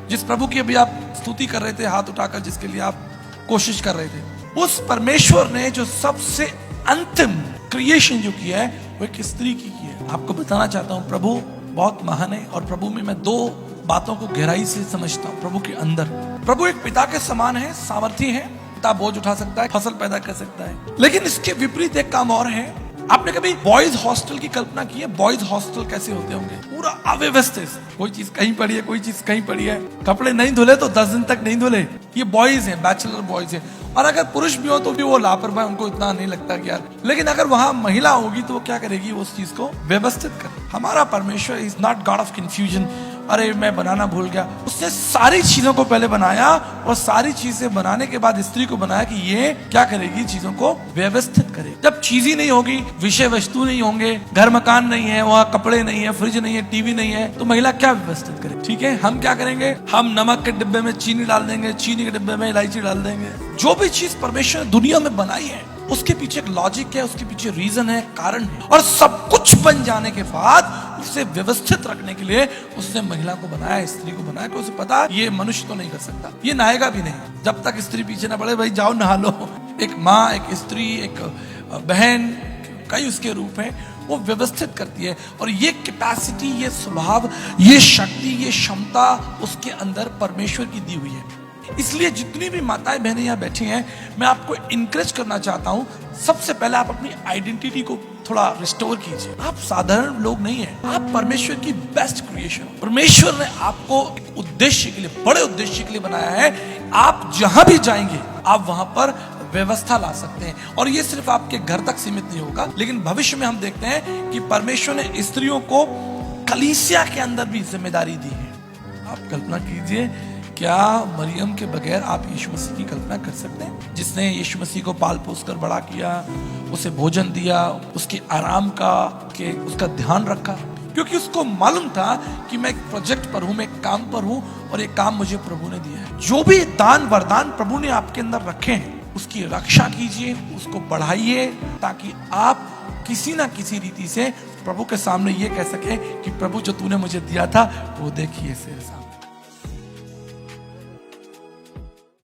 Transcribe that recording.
जिस प्रभु की अभी आप स्तुति कर रहे थे हाथ उठाकर, जिसके लिए आप कोशिश कर रहे थे, उस परमेश्वर ने जो सबसे अंतिम क्रिएशन जो किया है वो एक स्त्री की है। आपको बताना चाहता हूँ प्रभु बहुत महान है, और प्रभु में मैं दो बातों को गहराई से समझता हूँ। प्रभु के अंदर प्रभु एक पिता के समान है, सामर्थी है, पिता बोझ उठा सकता है, फसल पैदा कर सकता है। लेकिन इसके विपरीत एक काम और है। आपने कभी बॉयज हॉस्टल की कल्पना की है? बॉयज हॉस्टल कैसे होते होंगे? पूरा अव्यवस्थित, कोई चीज कहीं पड़ी है, कोई चीज कहीं पड़ी है, कपड़े नहीं धुले तो 10 दिन तक नहीं धुले। ये बॉयज हैं, बैचलर बॉयज हैं। और अगर पुरुष भी हो तो भी वो लापरवाह, उनको इतना नहीं लगता कि यार। लेकिन अगर वहां महिला होगी तो वो क्या करेगी? वो उस चीज को व्यवस्थित कर। हमारा परमेश्वर is not God of confusion. अरे मैं बनाना भूल गया। उसने सारी चीजों को पहले बनाया, और सारी चीजें बनाने के बाद स्त्री को बनाया कि ये क्या करेगी? चीजों को व्यवस्थित करे। जब चीज ही नहीं होगी, विषय वस्तु नहीं होंगे, घर मकान नहीं है, वहाँ कपड़े नहीं है, फ्रिज नहीं है, टीवी नहीं है, तो महिला क्या व्यवस्थित करे? ठीक है, हम क्या करेंगे? हम नमक के डिब्बे में चीनी डाल देंगे, चीनी के डिब्बे में इलायची डाल देंगे। जो भी चीज परमेश्वर ने दुनिया में बनाई है उसके पीछे एक लॉजिक है, उसके पीछे रीजन है, कारण है। और सब कुछ बन जाने के बाद उसे व्यवस्थित रखने के लिए उसने महिला को बनाया, स्त्री को बनाया, कि उसे पता ये मनुष्य तो नहीं कर सकता, ये नहाएगा भी नहीं जब तक स्त्री पीछे ना पड़े। भाई जाओ नहा लो। एक माँ, एक स्त्री, एक बहन, कई उसके रूप हैं, वो व्यवस्थित करती है। और ये कैपेसिटी, ये स्वभाव, ये शक्ति, ये क्षमता उसके अंदर परमेश्वर की दी हुई है। इसलिए जितनी भी माताएं बहनें यहाँ बैठी हैं, मैं आपको इनकरेज करना चाहता हूँ, सबसे पहले आप अपनी आइडेंटिटी को थोड़ा रिस्टोर कीजिए। आप साधारण लोग नहीं हैं, आप परमेश्वर की बेस्ट क्रिएशन। परमेश्वर ने आपको एक उद्देश्य के लिए, बड़े उद्देश्य के लिए बनाया है। आप जहां भी जाएंगे आप वहां पर व्यवस्था ला सकते हैं। और ये सिर्फ आपके घर तक सीमित नहीं होगा, लेकिन भविष्य में हम देखते हैं कि परमेश्वर ने स्त्रियों को कलीसिया के अंदर भी जिम्मेदारी दी है। आप कल्पना कीजिए, क्या मरियम के बगैर आप यीशु मसीह की कल्पना कर सकते हैं? जिसने यीशु मसीह को पाल पोस कर बड़ा किया, उसे भोजन दिया, उसके आराम का उसका ध्यान रखा, क्योंकि उसको मालूम था कि मैं एक प्रोजेक्ट पर हूं, मैं एक काम पर हूं, और एक काम मुझे प्रभु ने दिया है। जो भी दान वरदान प्रभु ने आपके अंदर रखे हैं उसकी रक्षा कीजिए, उसको बढ़ाइए, ताकि आप किसी ना किसी रीति से प्रभु के सामने ये कह सके कि प्रभु जो तूने मुझे दिया था वो देखिए।